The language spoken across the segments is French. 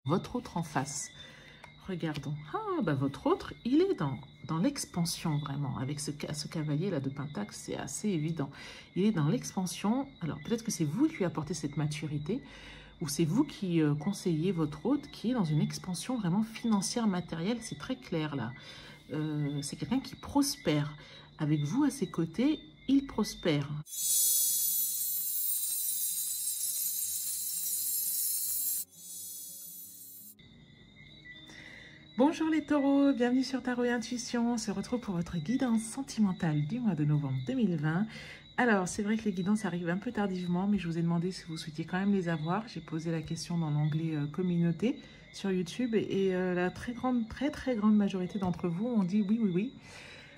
votre autre en face. Regardons. Ah, bah votre autre, il est dans l'expansion vraiment. Avec ce cavalier-là de Pentacle, c'est assez évident. Il est dans l'expansion. Alors, peut-être que c'est vous qui lui apportez cette maturité, ou c'est vous qui conseillez votre hôte qui est dans une expansion vraiment financière, matérielle. C'est très clair là. C'est quelqu'un qui prospère. Avec vous à ses côtés, il prospère. Bonjour les taureaux, bienvenue sur Tarot et Intuition. On se retrouve pour votre guidance sentimentale du mois de novembre 2020. Alors, c'est vrai que les guidances arrivent un peu tardivement, mais je vous ai demandé si vous souhaitiez quand même les avoir. J'ai posé la question dans l'onglet communauté sur YouTube et la très grande majorité d'entre vous ont dit oui, oui, oui.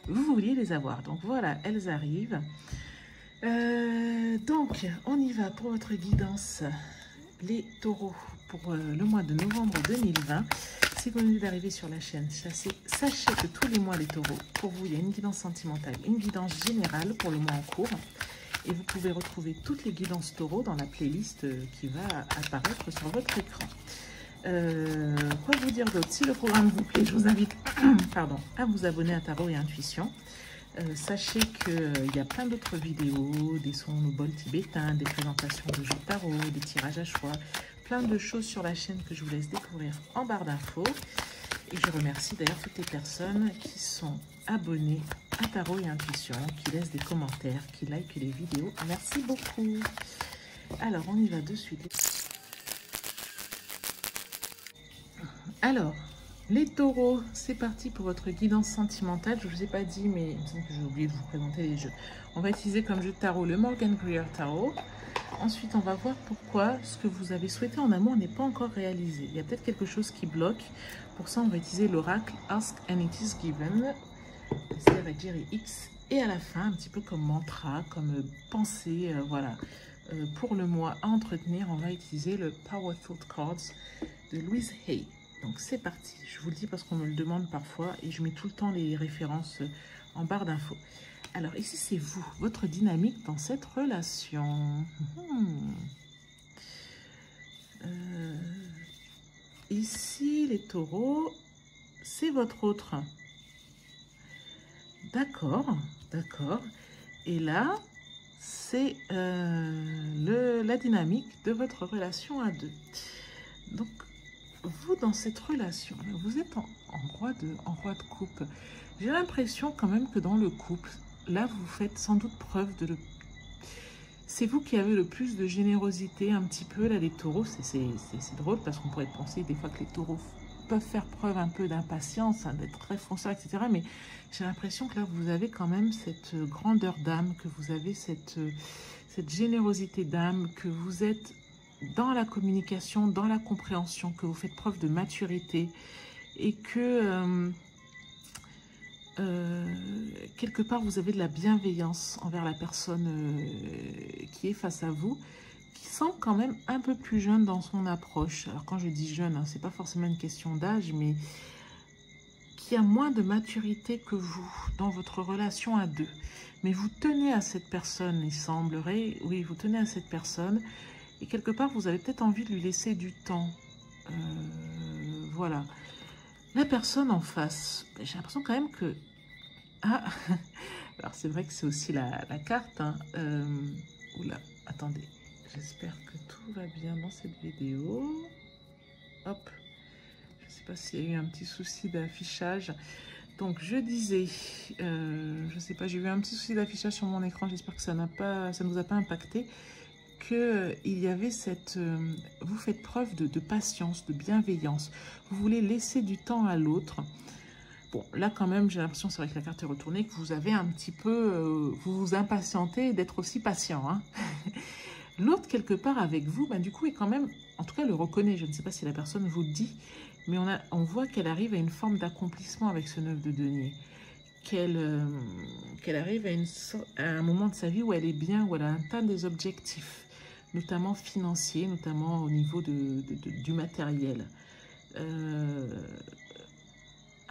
Vous vouliez les avoir. Donc voilà, elles arrivent. Donc, on y va pour votre guidance, les taureaux, pour le mois de novembre 2020. Si vous venez d'arriver sur la chaîne, sachez que tous les mois, les taureaux, pour vous, il y a une guidance sentimentale, une guidance générale pour le mois en cours. Et vous pouvez retrouver toutes les guidances taureaux dans la playlist qui va apparaître sur votre écran. Quoi vous dire d'autre? Si le programme vous plaît, je vous invite pardon, à vous abonner à Tarot et Intuition. Sachez qu'il y a plein d'autres vidéos, des sons au bol tibétain, des présentations de jeux tarot, des tirages à choix, plein de choses sur la chaîne que je vous laisse découvrir en barre d'infos. Et je remercie d'ailleurs toutes les personnes qui sont abonnées à Tarot et Intuition, qui laissent des commentaires, qui likent les vidéos. Merci beaucoup. Alors, on y va de suite. Alors, les taureaux, c'est parti pour votre guidance sentimentale. Je ne vous ai pas dit, mais il me semble que j'ai oublié de vous présenter les jeux. On va utiliser comme jeu de tarot le Morgan Greer Tarot. Ensuite, on va voir pourquoi ce que vous avez souhaité en amour n'est pas encore réalisé. Il y a peut-être quelque chose qui bloque. Pour ça, on va utiliser l'oracle Ask and It Is Given. C'est avec Jerry X. Et à la fin, un petit peu comme mantra, comme pensée, voilà. Pour le mois à entretenir, on va utiliser le Power Thought Cards de Louise Hay. Donc c'est parti, je vous le dis parce qu'on me le demande parfois et je mets tout le temps les références en barre d'infos. Alors ici c'est vous, votre dynamique dans cette relation. Ici les taureaux, c'est votre autre. D'accord, d'accord. Et là, c'est la dynamique de votre relation à deux. Donc, vous, dans cette relation, vous êtes en roi de coupe. J'ai l'impression quand même que dans le couple, là, vous faites sans doute preuve de... C'est vous qui avez le plus de générosité, un petit peu, là, les taureaux. C'est drôle, parce qu'on pourrait penser des fois que les taureaux peuvent faire preuve un peu d'impatience, hein, d'être très fonceurs, etc. Mais j'ai l'impression que là, vous avez quand même cette grandeur d'âme, que vous avez cette générosité d'âme, que vous êtes... dans la communication, dans la compréhension, que vous faites preuve de maturité et que quelque part vous avez de la bienveillance envers la personne qui est face à vous, qui semble quand même un peu plus jeune dans son approche. Alors quand je dis jeune, hein, c'est pas forcément une question d'âge, mais qui a moins de maturité que vous dans votre relation à deux. Mais vous tenez à cette personne, il semblerait, oui, vous tenez à cette personne. Et quelque part, vous avez peut-être envie de lui laisser du temps. Voilà. La personne en face, j'ai l'impression quand même que... Ah, alors c'est vrai que c'est aussi la carte. Hein. Oula, attendez. J'espère que tout va bien dans cette vidéo. Hop. Je ne sais pas s'il y a eu un petit souci d'affichage. Donc, je disais, je ne sais pas, j'ai eu un petit souci d'affichage sur mon écran. J'espère que ça ne vous a pas impacté. Qu'il y avait cette... vous faites preuve de patience, de bienveillance. Vous voulez laisser du temps à l'autre. Bon, là quand même, j'ai l'impression, c'est vrai que la carte est retournée, que vous avez un petit peu... vous vous impatientez d'être aussi patient. Hein. L'autre, quelque part avec vous, bah, du coup, est quand même... En tout cas, le reconnaît. Je ne sais pas si la personne vous le dit. Mais on voit qu'elle arrive à une forme d'accomplissement avec ce 9 de denier. Qu'elle arrive à un moment de sa vie où elle est bien, où elle a atteint des objectifs, notamment financiers, notamment au niveau du matériel.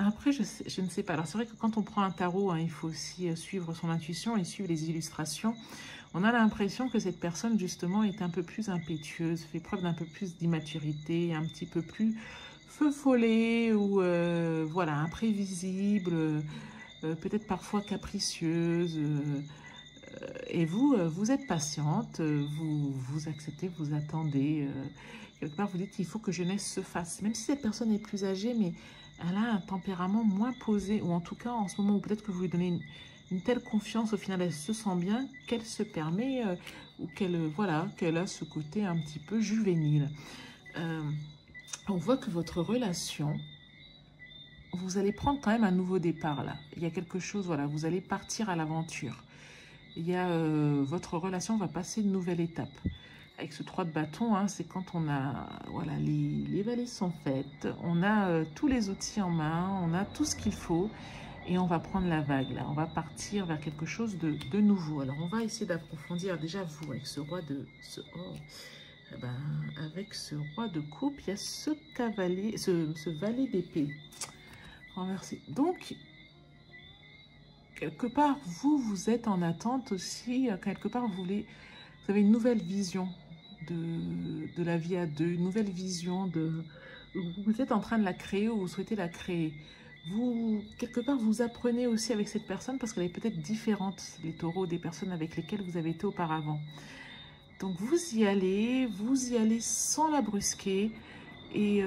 Après, je ne sais pas. Alors, c'est vrai que quand on prend un tarot, hein, il faut aussi suivre son intuition et suivre les illustrations. On a l'impression que cette personne, justement, est un peu plus impétueuse, fait preuve d'un peu plus d'immaturité, un petit peu plus feu follet ou, voilà, imprévisible, peut-être parfois capricieuse. Et vous, vous êtes patiente, vous acceptez, vous attendez. Quelque part, vous dites, il faut que jeunesse se fasse. Même si cette personne est plus âgée, mais elle a un tempérament moins posé, ou en tout cas, en ce moment où peut-être que vous lui donnez une telle confiance, au final, elle se sent bien qu'elle se permet, ou qu'elle voilà, qu'elle a ce côté un petit peu juvénile. Euh, on voit que votre relation, vous allez prendre quand même un nouveau départ là. Il y a quelque chose, voilà, vous allez partir à l'aventure. Il y a votre relation va passer une nouvelle étape. Avec ce 3 de bâton, hein, c'est quand on a, voilà, les valets sont faites, on a tous les outils en main, on a tout ce qu'il faut et on va prendre la vague là. On va partir vers quelque chose de nouveau. Alors on va essayer d'approfondir déjà vous avec ce roi de, eh ben, avec ce roi de coupe, il y a ce cavalier, ce valet d'épée renversé. Donc quelque part, vous êtes en attente aussi, quelque part, vous avez une nouvelle vision de la vie à deux, une nouvelle vision de... Vous êtes en train de la créer ou vous souhaitez la créer. Vous, quelque part, vous apprenez aussi avec cette personne parce qu'elle est peut-être différente, les taureaux, des personnes avec lesquelles vous avez été auparavant. Donc, vous y allez sans la brusquer et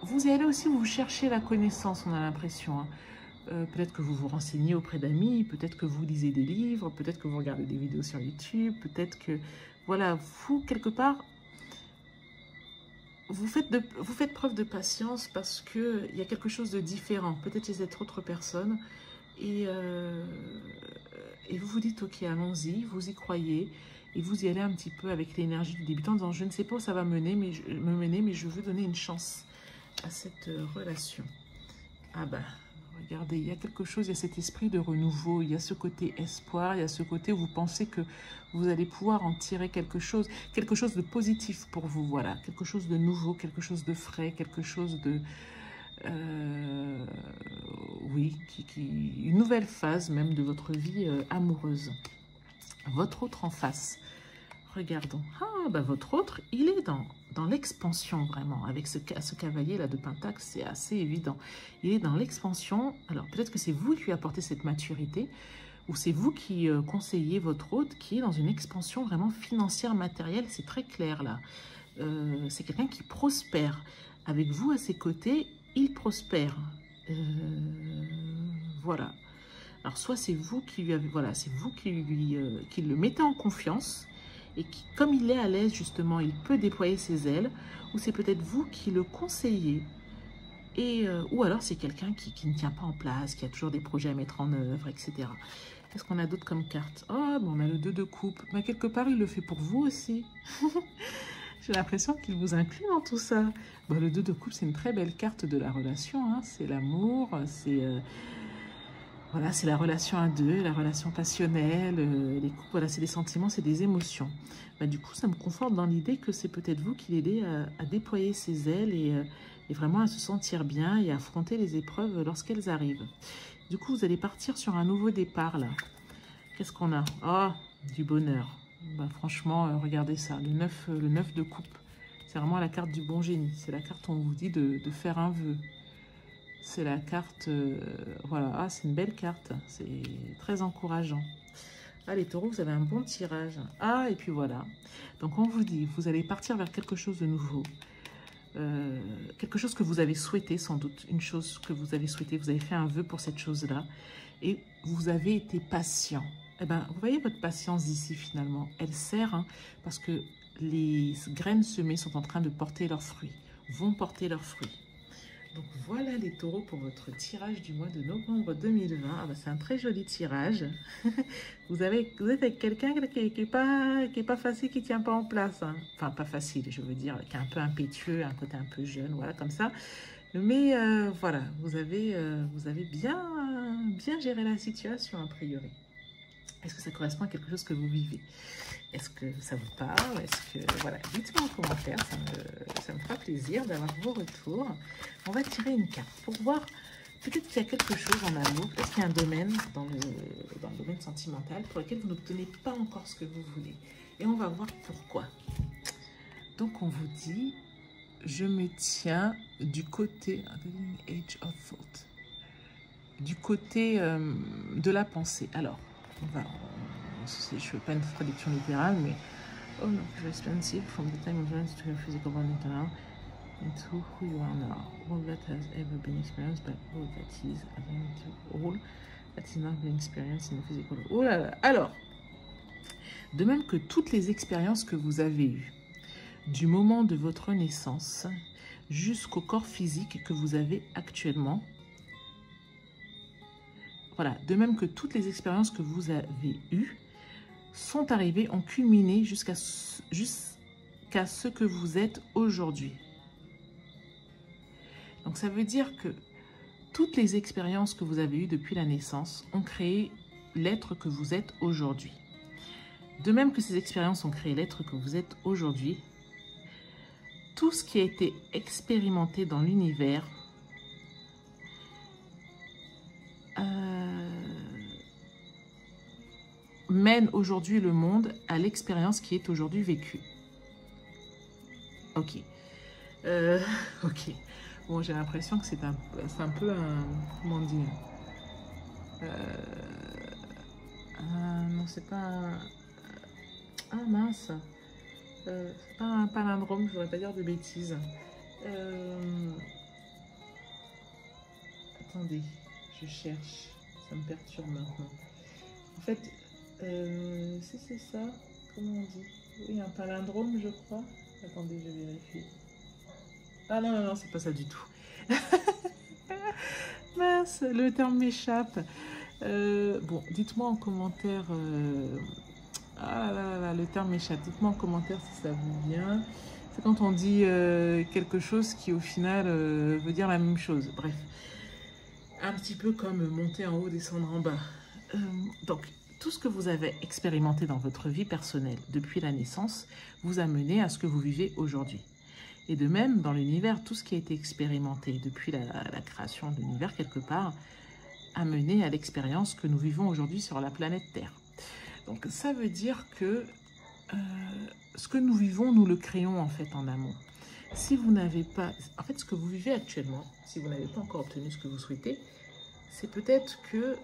vous y allez aussi, vous cherchez la connaissance, on a l'impression, hein. Peut-être que vous vous renseignez auprès d'amis, peut-être que vous lisez des livres, peut-être que vous regardez des vidéos sur YouTube, peut-être que, voilà, vous, quelque part, vous faites preuve de patience parce qu'il y a quelque chose de différent, peut-être chez cette autre personne, et, et vous vous dites, ok, allons-y, vous y croyez, et vous y allez un petit peu avec l'énergie du débutant, en disant, je ne sais pas où ça va me mener, mais je veux donner une chance à cette relation. Ah ben... Regardez, il y a quelque chose, il y a cet esprit de renouveau, il y a ce côté espoir, il y a ce côté où vous pensez que vous allez pouvoir en tirer quelque chose de positif pour vous, voilà, quelque chose de nouveau, quelque chose de frais, quelque chose de, oui, une nouvelle phase même de votre vie amoureuse. Votre autre en face. Regardons. Ah, bah votre autre, il est dans l'expansion, vraiment. Avec ce cavalier-là de Pentacle, c'est assez évident. Il est dans l'expansion. Alors, peut-être que c'est vous qui lui apportez cette maturité, ou c'est vous qui conseillez votre hôte, qui est dans une expansion vraiment financière, matérielle. C'est très clair, là. C'est quelqu'un qui prospère. Avec vous à ses côtés, il prospère. Voilà. Alors, soit c'est vous qui lui avez... Voilà, c'est vous qui le mettez en confiance, et qui, comme il est à l'aise justement, il peut déployer ses ailes, ou c'est peut-être vous qui le conseillez, et, ou alors c'est quelqu'un qui ne tient pas en place, qui a toujours des projets à mettre en œuvre, etc. Qu'est-ce qu'on a d'autre comme carte? Oh, bon, on a le 2 de coupe, mais quelque part il le fait pour vous aussi. J'ai l'impression qu'il vous inclut dans tout ça. Bon, le 2 de coupe, c'est une très belle carte de la relation, hein. C'est l'amour, c'est... voilà, c'est la relation à deux, la relation passionnelle, les couples, voilà, c'est des sentiments, c'est des émotions. Bah, du coup, ça me conforte dans l'idée que c'est peut-être vous qui l'aidez à déployer ses ailes et vraiment à se sentir bien et à affronter les épreuves lorsqu'elles arrivent. Du coup, vous allez partir sur un nouveau départ, là. Qu'est-ce qu'on a? Oh, du bonheur. Bah, franchement, regardez ça, le 9 de coupe. C'est vraiment la carte du bon génie. C'est la carte où on vous dit de faire un vœu. C'est la carte, voilà, ah, c'est une belle carte, c'est très encourageant. Ah, les taureaux, vous avez un bon tirage. Ah, et puis voilà. Donc, on vous dit, vous allez partir vers quelque chose de nouveau. Quelque chose que vous avez souhaité, sans doute. Une chose que vous avez souhaité, vous avez fait un vœu pour cette chose-là. Et vous avez été patient. Eh bien, vous voyez votre patience ici, finalement. Elle sert, hein, parce que les graines semées sont en train de porter leurs fruits, vont porter leurs fruits. Donc voilà les taureaux pour votre tirage du mois de novembre 2020. Ah bah, c'est un très joli tirage. Vous êtes avec quelqu'un qui est pas facile, qui ne tient pas en place, hein. Enfin, pas facile, je veux dire, qui est un peu impétueux, un côté un peu jeune, voilà, comme ça. Mais voilà, vous avez bien géré la situation, a priori. Est-ce que ça correspond à quelque chose que vous vivez? Est-ce que ça vous parle? Est-ce que... Voilà, dites-moi en commentaire, ça me fera plaisir d'avoir vos retours. On va tirer une carte pour voir, peut-être qu'il y a quelque chose en amour, peut-être qu'il y a un domaine dans le domaine sentimental pour lequel vous n'obtenez pas encore ce que vous voulez. Et on va voir pourquoi. Donc on vous dit, je me tiens du côté, age of thought, du côté de la pensée. Alors, je ne fais pas une traduction littérale, mais oh no, responsive from the time of learning to your physical body now into who you are now. All that has ever been experienced by all that is, all that is not been experienced in the physical. Oh là là. Alors, de même que toutes les expériences que vous avez eues, du moment de votre naissance jusqu'au corps physique que vous avez actuellement, voilà, de même que toutes les expériences que vous avez eues sont arrivées, ont culminé jusqu'à ce que vous êtes aujourd'hui. Donc ça veut dire que toutes les expériences que vous avez eues depuis la naissance ont créé l'être que vous êtes aujourd'hui. De même que ces expériences ont créé l'être que vous êtes aujourd'hui, tout ce qui a été expérimenté dans l'univers mène aujourd'hui le monde à l'expérience qui est aujourd'hui vécue. Ok. Ok. Bon, j'ai l'impression que c'est un peu un... Comment dire non, c'est pas un... Ah mince. C'est pas un palindrome, je voudrais pas dire de bêtises. Attendez, je cherche. Ça me perturbe maintenant. En fait, si c'est ça, comment on dit? Oui, un palindrome, je crois. Attendez, je vérifie. Ah non, non, non, c'est pas ça du tout. Mince, le terme m'échappe. Bon, dites-moi en commentaire... Ah là là là, le terme m'échappe. Dites-moi en commentaire si ça vous vient. C'est quand on dit quelque chose qui, au final, veut dire la même chose. Bref, un petit peu comme monter en haut, descendre en bas. Donc, tout ce que vous avez expérimenté dans votre vie personnelle depuis la naissance vous a mené à ce que vous vivez aujourd'hui. Et de même, dans l'univers, tout ce qui a été expérimenté depuis la création de l'univers, quelque part, a mené à l'expérience que nous vivons aujourd'hui sur la planète Terre. Donc, ça veut dire que ce que nous vivons, nous le créons en fait en amont. Si vous n'avez pas... En fait, ce que vous vivez actuellement, si vous n'avez pas encore obtenu ce que vous souhaitez, c'est peut-être que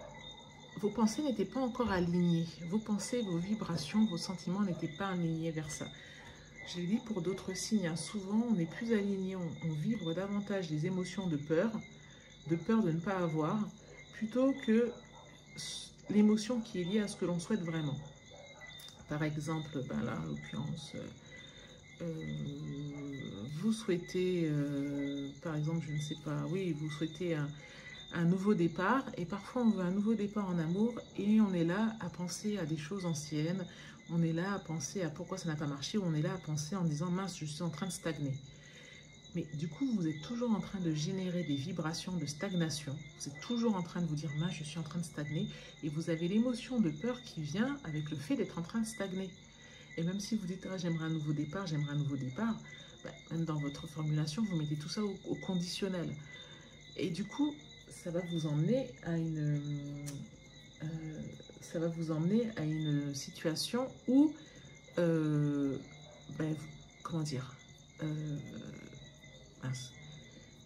vos pensées n'étaient pas encore alignées. Vos pensées, vos vibrations, vos sentiments n'étaient pas alignés vers ça. J'ai dit pour d'autres signes, hein, souvent on est plus aligné, on vibre davantage des émotions de peur de ne pas avoir, plutôt que l'émotion qui est liée à ce que l'on souhaite vraiment. Par exemple, ben là, en l'occurrence, vous souhaitez, par exemple, je ne sais pas, oui, vous souhaitez un nouveau départ, et parfois on veut un nouveau départ en amour, et on est là à penser à des choses anciennes, on est là à penser à pourquoi ça n'a pas marché, ou on est là à penser en disant, mince, je suis en train de stagner. Mais du coup, vous êtes toujours en train de générer des vibrations de stagnation. Vous êtes toujours en train de vous dire, mince, je suis en train de stagner. Et vous avez l'émotion de peur qui vient avec le fait d'être en train de stagner. Et même si vous dites, ah, j'aimerais un nouveau départ, bah, même dans votre formulation, vous mettez tout ça au conditionnel. Et du coup, ça va vous emmener à une situation où, ben, comment dire,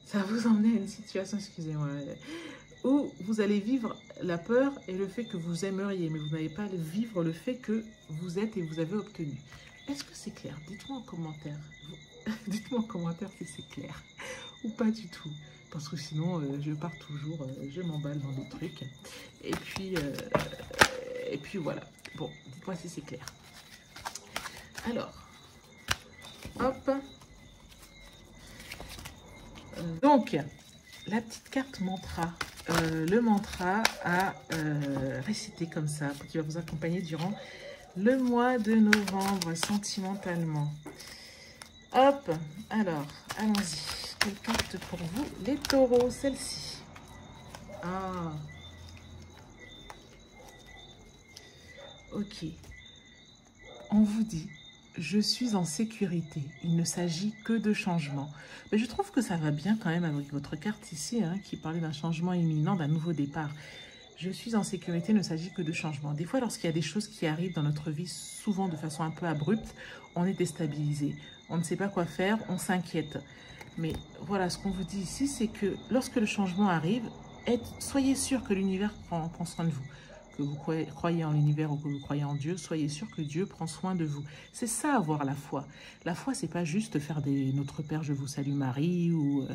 ça va vous emmener à une situation, excusez-moi, où vous allez vivre la peur et le fait que vous aimeriez, mais vous n'allez pas vivre le fait que vous êtes et vous avez obtenu. Est-ce que c'est clair? Dites-moi en commentaire. Dites-moi en commentaire si c'est clair ou pas du tout. Parce que sinon, je pars toujours, je m'emballe dans des trucs. Et puis voilà. Bon, dites-moi si c'est clair. Alors, hop. Donc, la petite carte mantra. Le mantra à réciter comme ça, qui va vous accompagner durant le mois de novembre sentimentalement. Hop, alors, allons-y. Quelle carte pour vous, les taureaux, celle-ci. Ah. Ok. On vous dit, je suis en sécurité. Il ne s'agit que de changement. Mais je trouve que ça va bien quand même avec votre carte ici, hein, qui parlait d'un changement imminent, d'un nouveau départ. Je suis en sécurité, il ne s'agit que de changement. Des fois, lorsqu'il y a des choses qui arrivent dans notre vie, souvent de façon un peu abrupte, on est déstabilisé. On ne sait pas quoi faire, on s'inquiète. Mais voilà, ce qu'on vous dit ici, c'est que lorsque le changement arrive, soyez sûr que l'univers prend soin de vous. Que vous croyez en l'univers ou que vous croyez en Dieu, soyez sûr que Dieu prend soin de vous. C'est ça, avoir la foi. La foi, c'est pas juste faire des Notre Père, je vous salue Marie, ou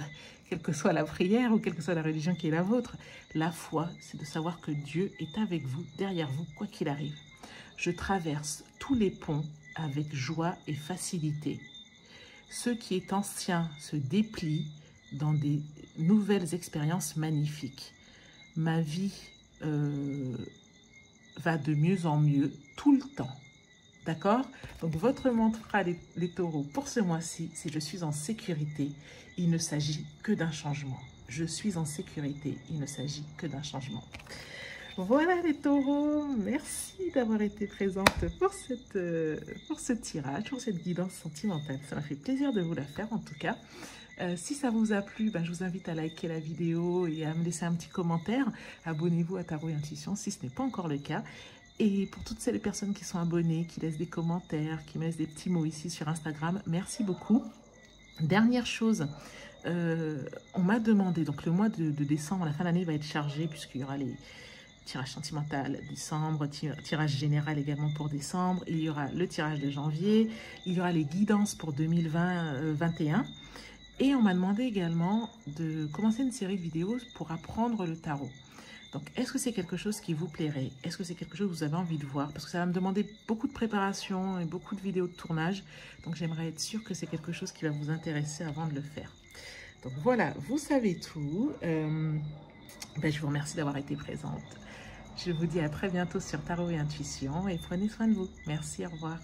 quelle que soit la prière, ou quelle que soit la religion qui est la vôtre. La foi, c'est de savoir que Dieu est avec vous, derrière vous, quoi qu'il arrive. Je traverse tous les ponts avec joie et facilité. Ce qui est ancien se déplie dans des nouvelles expériences magnifiques. Ma vie va de mieux en mieux tout le temps. D'accord? Donc, votre mantra, les taureaux, pour ce mois-ci, c'est « Je suis en sécurité, il ne s'agit que d'un changement. » Je suis en sécurité, il ne s'agit que d'un changement. Voilà les taureaux, merci d'avoir été présente pour ce tirage, pour cette guidance sentimentale. Ça m'a fait plaisir de vous la faire en tout cas. Si ça vous a plu, je vous invite à liker la vidéo et à me laisser un petit commentaire. Abonnez-vous à Tarot et Intuition si ce n'est pas encore le cas. Et pour toutes ces personnes qui sont abonnées, qui laissent des commentaires, qui me laissent des petits mots ici sur Instagram, merci beaucoup. Dernière chose, on m'a demandé, donc le mois de décembre, la fin d'année va être chargé puisqu'il y aura les tirage sentimental décembre, tirage général également pour décembre, il y aura le tirage de janvier, il y aura les guidances pour 2020-21 et on m'a demandé également de commencer une série de vidéos pour apprendre le tarot. Donc, est-ce que c'est quelque chose qui vous plairait? Est-ce que c'est quelque chose que vous avez envie de voir? Parce que ça va me demander beaucoup de préparation et beaucoup de vidéos de tournage. Donc, j'aimerais être sûre que c'est quelque chose qui va vous intéresser avant de le faire. Donc, voilà, vous savez tout. Je vous remercie d'avoir été présente. Je vous dis à très bientôt sur Tarot et Intuition et prenez soin de vous. Merci, au revoir.